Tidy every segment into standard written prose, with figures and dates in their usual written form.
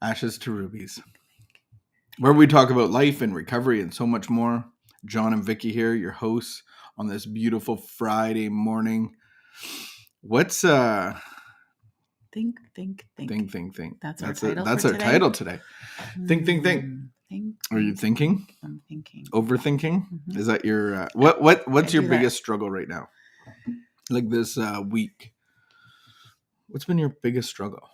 Ashes to Rubies, where we talk about life and recovery and so much more. John and Vicky here, your hosts on this beautiful Friday morning. What's Think. Think. That's our title. That's for our today. title today. Think. Think. Are you thinking? I'm thinking. Overthinking? Mhm. Is that your what's your do biggest struggle right now? Like this week. What's been your biggest struggle?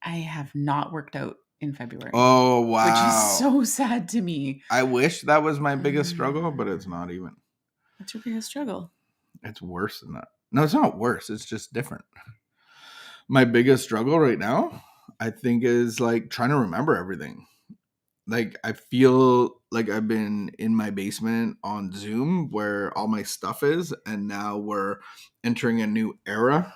I have not worked out in February. Oh wow. Which is so sad to me. I wish that was my biggest struggle, but it's not even. What's your biggest struggle? It's worse than that. No, it's not worse. It's just different. My biggest struggle right now, I think, is like trying to remember everything. Like I feel like I've been in my basement on Zoom where all my stuff is, and now we're entering a new era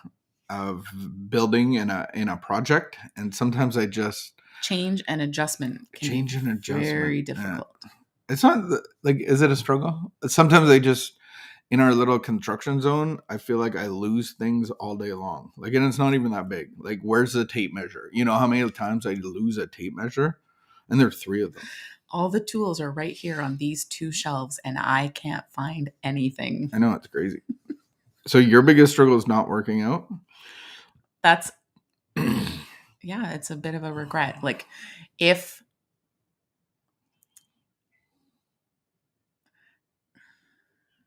of building in a project. And sometimes I just Change and adjustment can be very difficult. It's not like, is it a struggle? Sometimes I just, in our little construction zone, I feel like I lose things all day long. Like, and it's not even that big. Like, where's the tape measure? You know how many times I lose a tape measure? And there are 3 of them. All the tools are right here on these 2 shelves, and I can't find anything. I know, it's crazy. So your biggest struggle is not working out? That's, yeah, it's a bit of a regret. Like, if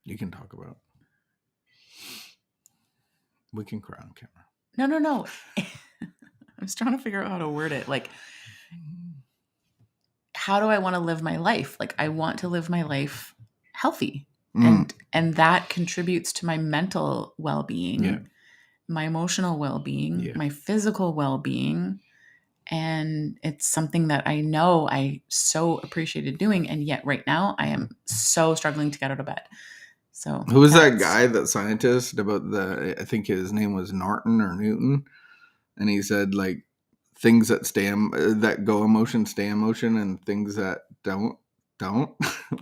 you can talk about it. We can cry on camera. No. I was trying to figure out how to word it. Like, how do I want to live my life? Like, I want to live my life healthy. And that contributes to my mental well-being, my emotional well-being, my physical well-being. And it's something that I know I so appreciated doing. And yet right now I am so struggling to get out of bed. So who was that guy, that scientist about I think his name was Norton or Newton. And he said, like, things that that go emotion stay emotion, and things that don't.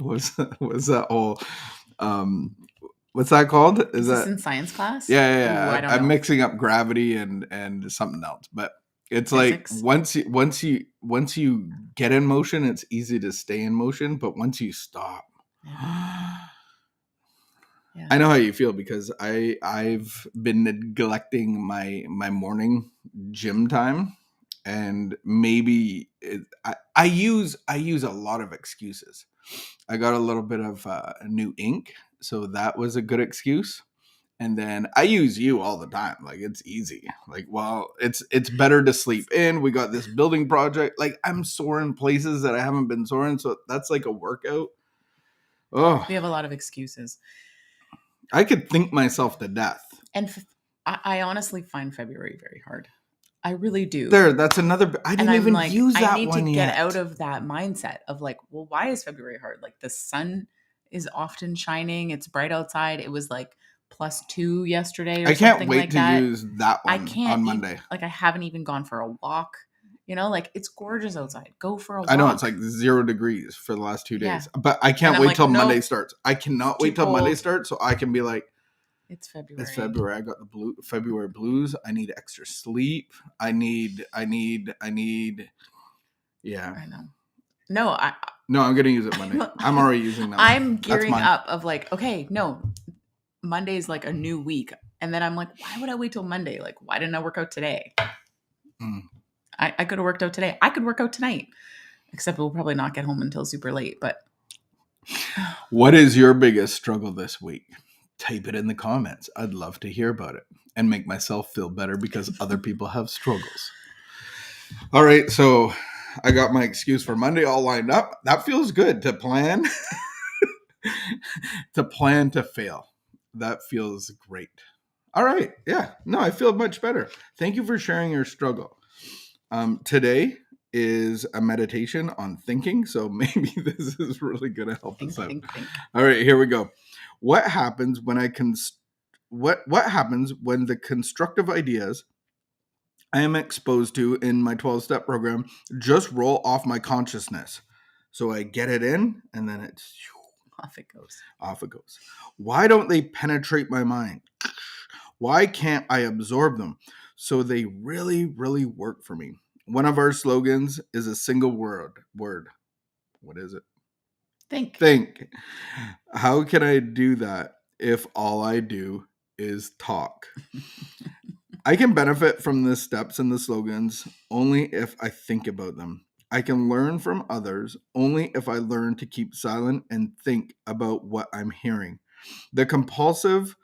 was that whole what's that called? Is that in science class? Yeah. Ooh, I don't know. I'm mixing up gravity and something else, but it's physics. Like once you get in motion, it's easy to stay in motion, but once you stop. Yeah. I know how you feel, because I've been neglecting my morning gym time, and maybe I use a lot of excuses. I got a little bit of new ink, so that was a good excuse. And then I use you all the time. Like, it's easy. Like, well, it's better to sleep in. We got this building project. Like, I'm sore in places that I haven't been sore in, so that's like a workout. Oh, we have a lot of excuses. I could think myself to death. And I honestly find February very hard. I really do. That's another. I didn't even use that one yet. I need to get out of that mindset of like, well, why is February hard? Like, the sun is often shining. It's bright outside. It was like +2 yesterday. I can't wait to use that one. I can't on Monday. I haven't even gone for a walk. You know, like, it's gorgeous outside. Go for a walk. I know, it's like 0 degrees for the last 2 days, but I can't wait till Monday starts. I cannot wait till Monday starts, so I can be like, it's February. It's February. I got the February blues. I need extra sleep. I need. Yeah. I know. No, I'm gonna use it Monday. I'm already using that. I'm gearing up of like, okay, no, Monday is like a new week, and then I'm like, why would I wait till Monday? Like, why didn't I work out today? I could have worked out today. I could work out tonight, except we'll probably not get home until super late. But what is your biggest struggle this week? Type it in the comments. I'd love to hear about it and make myself feel better because other people have struggles. All right, so I got my excuse for Monday all lined up. That feels good to plan. to fail. That feels great. All right. Yeah. No, I feel much better. Thank you for sharing your struggle. Today is a meditation on thinking, so maybe this is really going to help us out. Think. All right, here we go. What happens when what happens when the constructive ideas I am exposed to in my 12-step program just roll off my consciousness? So I get it in, and then it's off it goes. Off it goes. Why don't they penetrate my mind? Why can't I absorb them so they really, really work for me? One of our slogans is a single word. What is it? Think. How can I do that if all I do is talk? I can benefit from the steps and the slogans only if I think about them. I can learn from others only if I learn to keep silent and think about what I'm hearing. The compulsive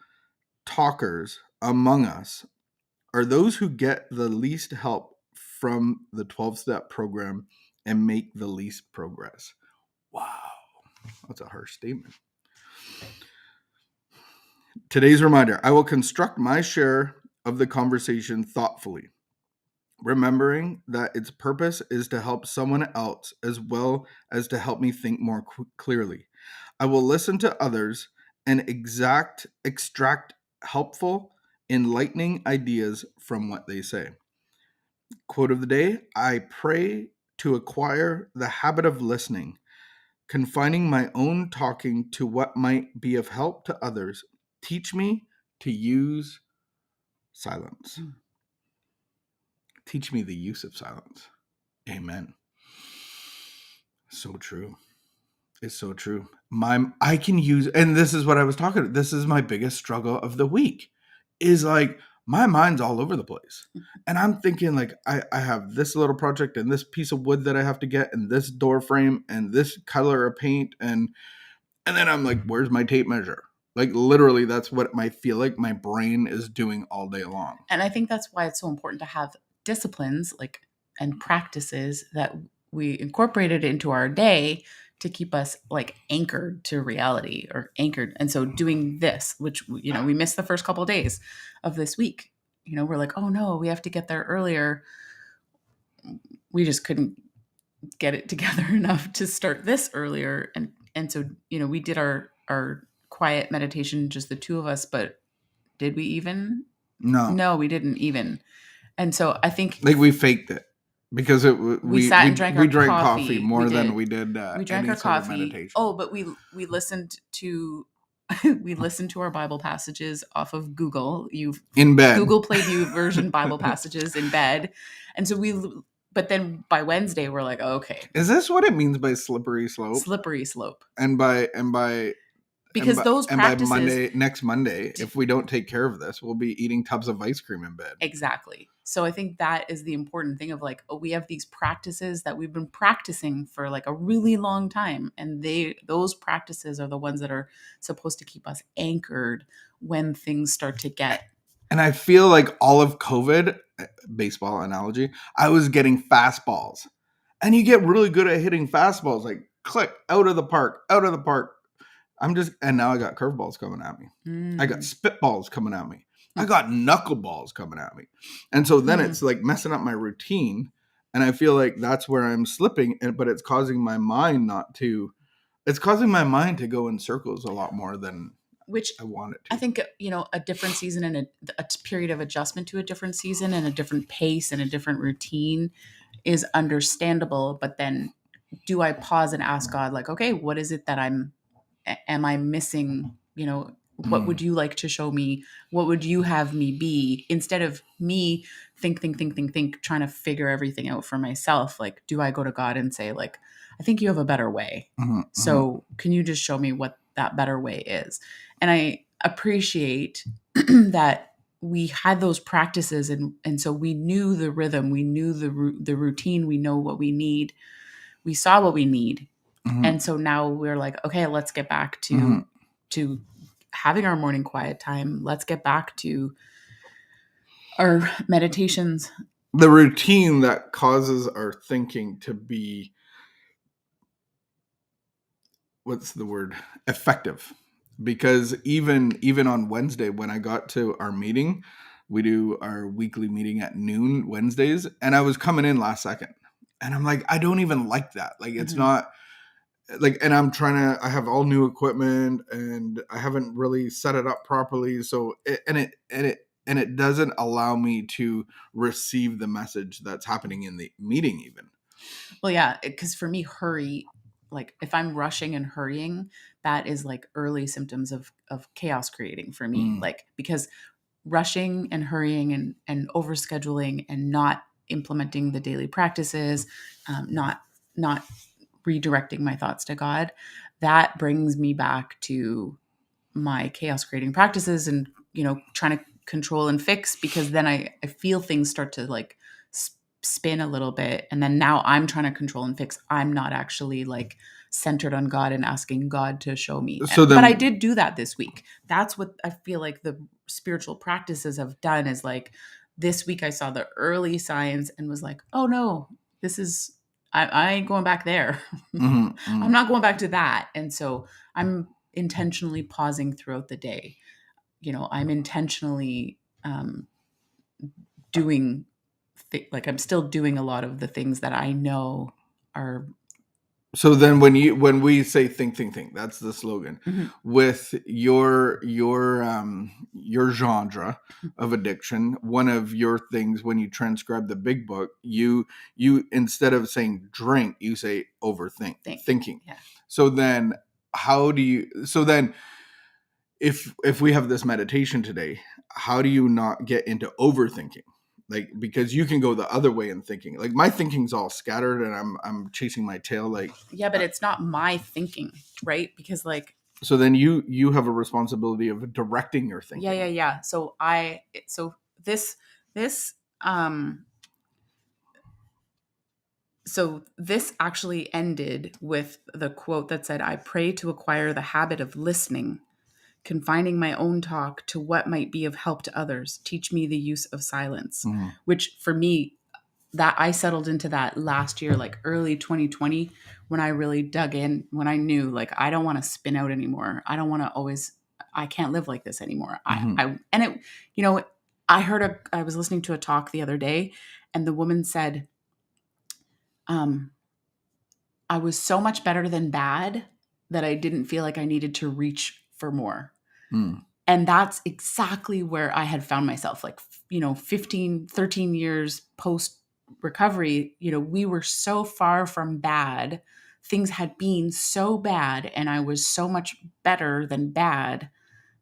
talkers among us are those who get the least help from the 12-step program and make the least progress. Wow, that's a harsh statement. Today's reminder, I will construct my share of the conversation thoughtfully, remembering that its purpose is to help someone else as well as to help me think more clearly. I will listen to others and extract helpful, enlightening ideas from what they say. Quote of the day, I pray to acquire the habit of listening, confining my own talking to what might be of help to others. Teach me to use silence. Teach me the use of silence. Amen. So true. It's so true. I can use, and this is what I was talking about. This is my biggest struggle of the week, is like my mind's all over the place. And I'm thinking like I have this little project and this piece of wood that I have to get and this door frame and this color of paint and then I'm like, where's my tape measure? Like literally that's what I feel like my brain is doing all day long. And I think that's why it's so important to have disciplines like and practices that we incorporated into our day to keep us like anchored to reality or anchored. And so doing this, which, you know, we missed the first couple of days of this week, you know, we're like, oh no, we have to get there earlier. We just couldn't get it together enough to start this earlier. And so, you know, we did our quiet meditation, just the two of us, but did we even? No, we didn't even. And so I think like we faked it. Because we sat and drank coffee more than we did we drank our coffee. Meditation. Oh, but we listened to we listened to our Bible passages off of Google. In bed. Google Play View version Bible passages in bed. And so but then by Wednesday we're like, oh, okay. Is this what it means by slippery slope? Slippery slope. And by because those practices, by next Monday, if we don't take care of this, we'll be eating tubs of ice cream in bed. Exactly. So I think that is the important thing of like, oh, we have these practices that we've been practicing for like a really long time. And those practices are the ones that are supposed to keep us anchored when things start to get. And I feel like all of COVID, baseball analogy, I was getting fastballs. And you get really good at hitting fastballs, like click, out of the park. And now I got curveballs coming at me. I got spitballs coming at me. I got knuckleballs coming at me. And so then it's like messing up my routine. And I feel like that's where I'm slipping. But it's causing my mind to go in circles a lot more than which I want it to. I think, you know, a different season and a period of adjustment to a different season and a different pace and a different routine is understandable. But then do I pause and ask God, like, okay, what is it that am I missing? You know, what would you like to show me? What would you have me be? Instead of me think, trying to figure everything out for myself. Like, do I go to God and say, like, I think you have a better way. So can you just show me what that better way is? And I appreciate that we had those practices and so we knew the rhythm, we knew the routine, we know what we need. We saw what we need. And so now we're like, okay, let's get back to having our morning quiet time. Let's get back to our meditations. The routine that causes our thinking to be, what's the word? Effective. Because even on Wednesday, when I got to our meeting, we do our weekly meeting at noon Wednesdays, and I was coming in last second. And I'm like, I don't even like that. Like, it's not like, and I have all new equipment and I haven't really set it up properly. So, it doesn't allow me to receive the message that's happening in the meeting even. Well, yeah, because for me, hurry, like if I'm rushing and hurrying, that is like early symptoms of chaos creating for me. Like, because rushing and hurrying and overscheduling and not implementing the daily practices, not redirecting my thoughts to God, that brings me back to my chaos creating practices and, trying to control and fix, because then I feel things start to like spin a little bit. And then now I'm trying to control and fix. I'm not actually like centered on God and asking God to show me. But I did do that this week. That's what I feel like the spiritual practices have done, is like this week I saw the early signs and was like, oh no, I ain't going back there. I'm not going back to that. And so I'm intentionally pausing throughout the day. I'm intentionally doing I'm still doing a lot of the things that I know are. So then when we say think, that's the slogan. With your genre of addiction, one of your things when you transcribe the big book, you instead of saying drink, you say overthink, thinking. Yeah. So then if we have this meditation today, how do you not get into overthinking? Like, because you can go the other way in thinking. Like, my thinking's all scattered and I'm chasing my tail. Like, yeah, but it's not my thinking, right? Because like, so then you have a responsibility of directing your thinking. Yeah. So this actually ended with the quote that said, "I pray to acquire the habit of listening, confining my own talk to what might be of help to others. Teach me the use of silence." Which for me, that I settled into that last year, like early 2020, when I really dug in, when I knew like, I don't want to spin out anymore. I don't want to I can't live like this anymore. I was listening to a talk the other day, and the woman said, I was so much better than bad that I didn't feel like I needed to reach for more. And that's exactly where I had found myself, like, 13 years post recovery. We were so far from bad. Things had been so bad, and I was so much better than bad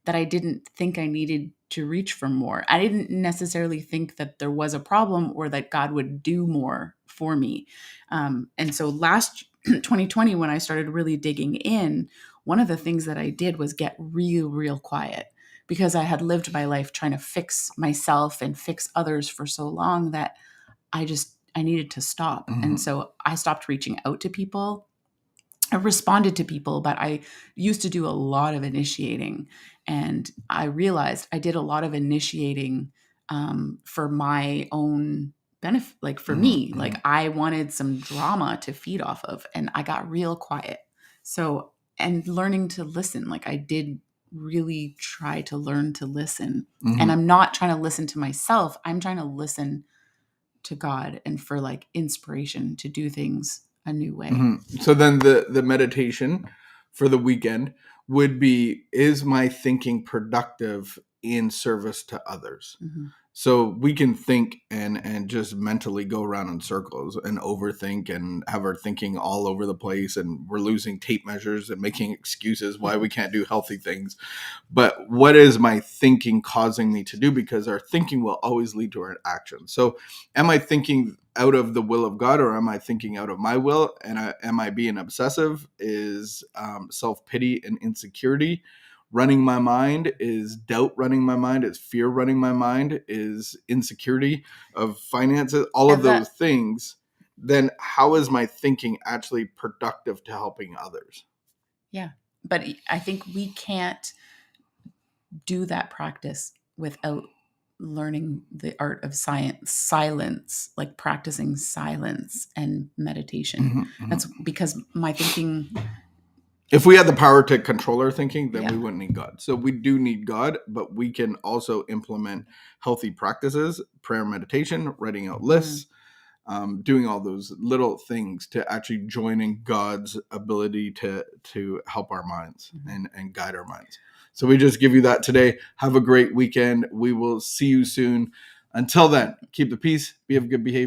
that I didn't think I needed to reach for more. I didn't necessarily think that there was a problem or that God would do more for me. And so last 2020, when I started really digging in, one of the things that I did was get real quiet, because I had lived my life trying to fix myself and fix others for so long that I needed to stop. And so I stopped reaching out to people. I responded to people, but I used to do a lot of initiating. And I realized I did a lot of initiating for my own benefit, like for me. Like, I wanted some drama to feed off of, and I got real quiet. So, and learning to listen, like I did really try to learn to listen. And I'm not trying to listen to myself. I'm trying to listen to God and for like inspiration to do things a new way. So then the meditation for the weekend would be, is my thinking productive in service to others? So we can think and just mentally go around in circles and overthink and have our thinking all over the place, and we're losing tape measures and making excuses why we can't do healthy things. But what is my thinking causing me to do? Because our thinking will always lead to our action. So am I thinking out of the will of God, or am I thinking out of my will? And am I being obsessive? Is self-pity and insecurity running my mind? Is doubt running my mind? Is fear running my mind? Is insecurity of finances? All of those things. Then how is my thinking actually productive to helping others? Yeah. But I think we can't do that practice without learning the art of silence, like practicing silence and meditation. That's because my thinking, if we had the power to control our thinking, then we wouldn't need God. So we do need God, but we can also implement healthy practices, prayer, meditation, writing out lists, doing all those little things to actually join in God's ability to help our minds and guide our minds. So we just give you that today. Have a great weekend. We will see you soon. Until then, keep the peace, be of good behavior.